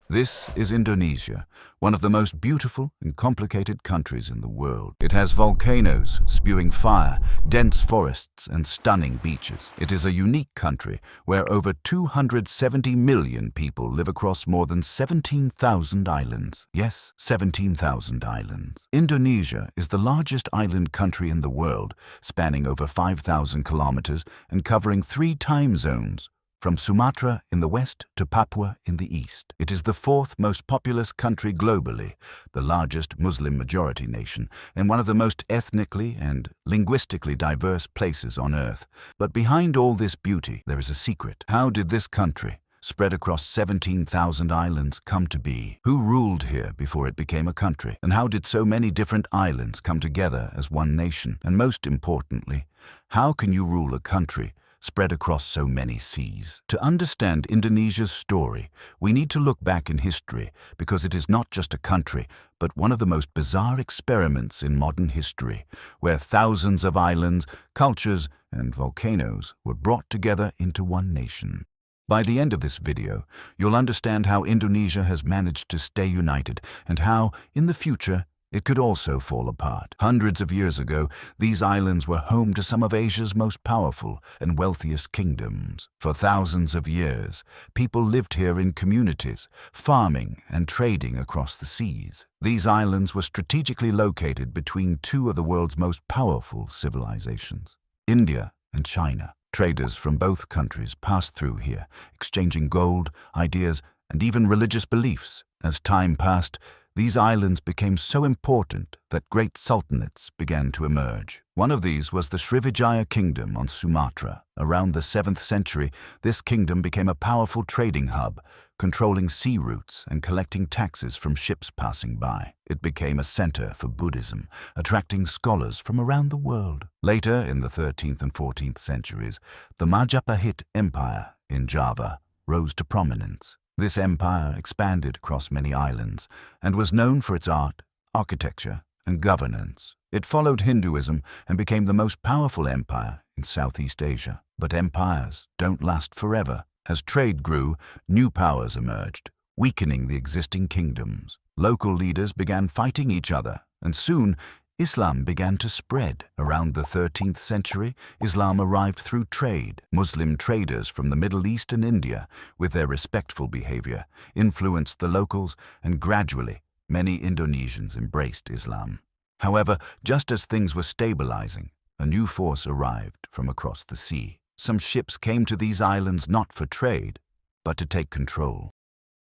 This is Indonesia, one of the most beautiful and complicated countries in the world. It has volcanoes spewing fire, dense forests, and stunning beaches. It is a unique country where over 270 million people live across more than 17,000 islands. Yes, 17,000 islands. Indonesia is the largest island country in the world, spanning over 5,000 kilometers and covering 3 time zones, from Sumatra in the west to Papua in the east. It is the 4th most populous country globally, the largest Muslim-majority nation, and one of the most ethnically and linguistically diverse places on Earth. But behind all this beauty, there is a secret. How did this country, spread across 17,000 islands, come to be? Who ruled here before it became a country? And how did so many different islands come together as one nation? And most importantly, how can you rule a country spread across so many seas? To understand Indonesia's story, we need to look back in history, because it is not just a country, but one of the most bizarre experiments in modern history, where thousands of islands, cultures, and volcanoes were brought together into one nation. By the end of this video, you'll understand how Indonesia has managed to stay united and how, in the future, it could also fall apart. Hundreds of years ago, these islands were home to some of Asia's most powerful and wealthiest kingdoms. For thousands of years, people lived here in communities, farming and trading across the seas. These islands were strategically located between 2 of the world's most powerful civilizations, India and China. Traders from both countries passed through here, exchanging gold, ideas, and even religious beliefs. As time passed, these islands became so important that great sultanates began to emerge. One of these was the Srivijaya kingdom on Sumatra. Around the 7th century, this kingdom became a powerful trading hub, controlling sea routes and collecting taxes from ships passing by. It became a center for Buddhism, attracting scholars from around the world. Later, in the 13th and 14th centuries, the Majapahit Empire in Java rose to prominence. This empire expanded across many islands and was known for its art, architecture, and governance. It followed Hinduism and became the most powerful empire in Southeast Asia. But empires don't last forever. As trade grew, new powers emerged, weakening the existing kingdoms. Local leaders began fighting each other, and soon Islam began to spread. Around the 13th century, Islam arrived through trade. Muslim traders from the Middle East and India, with their respectful behavior, influenced the locals, and gradually, many Indonesians embraced Islam. However, just as things were stabilizing, a new force arrived from across the sea. Some ships came to these islands not for trade, but to take control.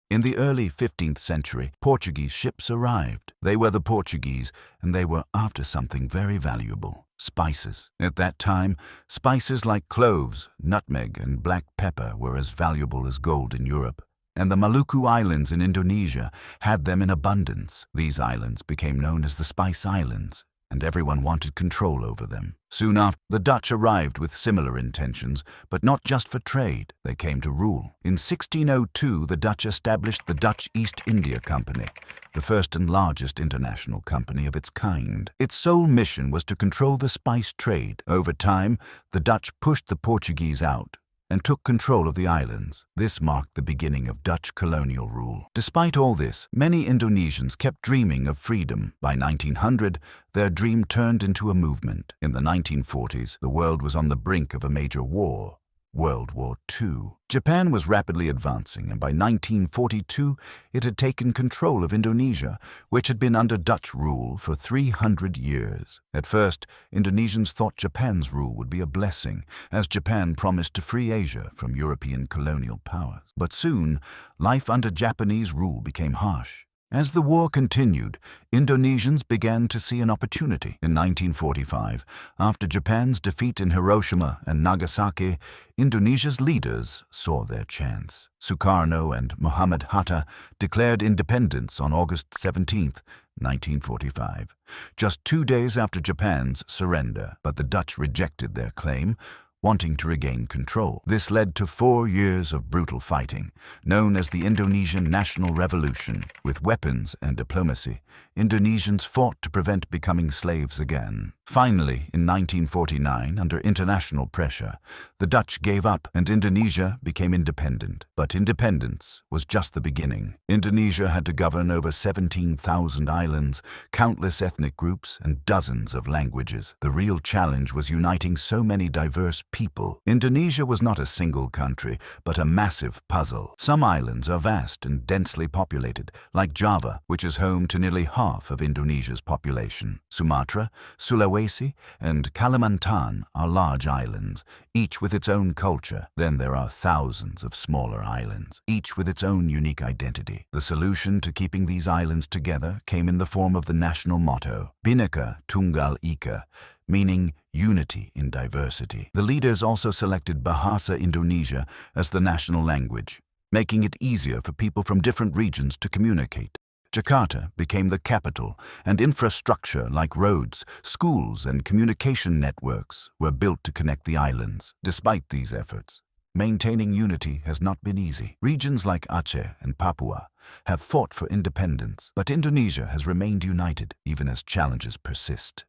In the early 15th century, Portuguese ships arrived. They were the Portuguese, and they were after something very valuable: spices. At that time, spices like cloves, nutmeg, and black pepper were as valuable as gold in Europe, and the Maluku Islands in Indonesia had them in abundance. These islands became known as the Spice Islands, and everyone wanted control over them. Soon after, the Dutch arrived with similar intentions, but not just for trade. They came to rule. In 1602, the Dutch established the Dutch East India Company, the first and largest international company of its kind. Its sole mission was to control the spice trade. Over time, the Dutch pushed the Portuguese out and took control of the islands. This marked the beginning of Dutch colonial rule. Despite all this, many Indonesians kept dreaming of freedom. By 1900, their dream turned into a movement. In the 1940s, the world was on the brink of a major war, World War II. Japan was rapidly advancing, and by 1942, it had taken control of Indonesia, which had been under Dutch rule for 300 years. At first, Indonesians thought Japan's rule would be a blessing, as Japan promised to free Asia from European colonial powers. But soon, life under Japanese rule became harsh. As the war continued, Indonesians began to see an opportunity. In 1945, after Japan's defeat in Hiroshima and Nagasaki, Indonesia's leaders saw their chance. Sukarno and Muhammad Hatta declared independence on August 17, 1945, just 2 days after Japan's surrender. But the Dutch rejected their claim, wanting to regain control. This led to 4 years of brutal fighting, known as the Indonesian National Revolution. With weapons and diplomacy, Indonesians fought to prevent becoming slaves again. Finally, in 1949, under international pressure, the Dutch gave up and Indonesia became independent. But independence was just the beginning. Indonesia had to govern over 17,000 islands, countless ethnic groups, and dozens of languages. The real challenge was uniting so many diverse people. Indonesia was not a single country, but a massive puzzle. Some islands are vast and densely populated, like Java, which is home to nearly half of Indonesia's population. Sumatra, Sulawesi, and Kalimantan are large islands, each with its own culture. Then there are thousands of smaller islands, each with its own unique identity. The solution to keeping these islands together came in the form of the national motto, Bhinneka Tunggal Ika, meaning unity in diversity. The leaders also selected Bahasa Indonesia as the national language, making it easier for people from different regions to communicate. Jakarta became the capital, and infrastructure like roads, schools, and communication networks were built to connect the islands. Despite these efforts, maintaining unity has not been easy. Regions like Aceh and Papua have fought for independence, but Indonesia has remained united even as challenges persist.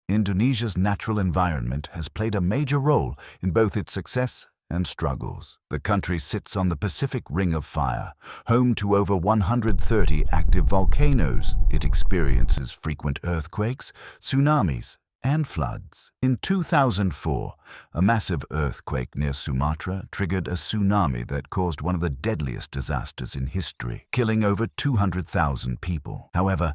Indonesia's natural environment has played a major role in both its success and struggles. The country sits on the Pacific Ring of Fire, home to over 130 active volcanoes. It experiences frequent earthquakes, tsunamis, and floods. In 2004, a massive earthquake near Sumatra triggered a tsunami that caused one of the deadliest disasters in history, killing over 200,000 people. However,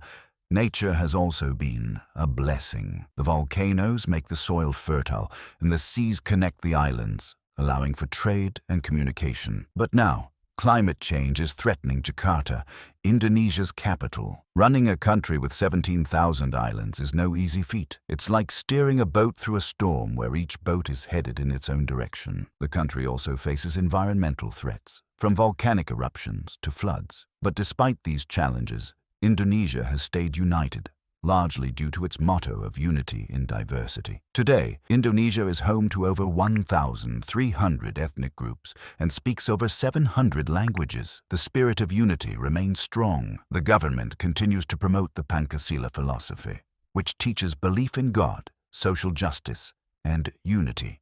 nature has also been a blessing. The volcanoes make the soil fertile, and the seas connect the islands, allowing for trade and communication. But now, climate change is threatening Jakarta, Indonesia's capital. Running a country with 17,000 islands is no easy feat. It's like steering a boat through a storm where each boat is headed in its own direction. The country also faces environmental threats, from volcanic eruptions to floods. But despite these challenges, Indonesia has stayed united, largely due to its motto of unity in diversity. Today, Indonesia is home to over 1,300 ethnic groups and speaks over 700 languages. The spirit of unity remains strong. The government continues to promote the Pancasila philosophy, which teaches belief in God, social justice, and unity.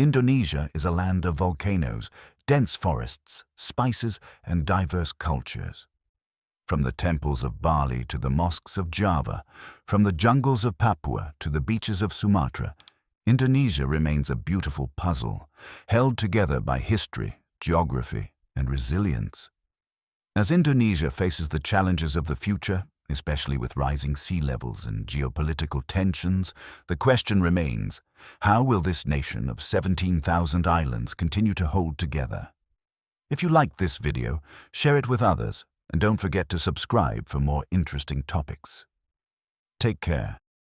Indonesia is a land of volcanoes, dense forests, spices, and diverse cultures. From the temples of Bali to the mosques of Java, from the jungles of Papua to the beaches of Sumatra, Indonesia remains a beautiful puzzle, held together by history, geography, and resilience. As Indonesia faces the challenges of the future, especially with rising sea levels and geopolitical tensions, the question remains, how will this nation of 17,000 islands continue to hold together? If you liked this video, share it with others, and don't forget to subscribe for more interesting topics. Take care.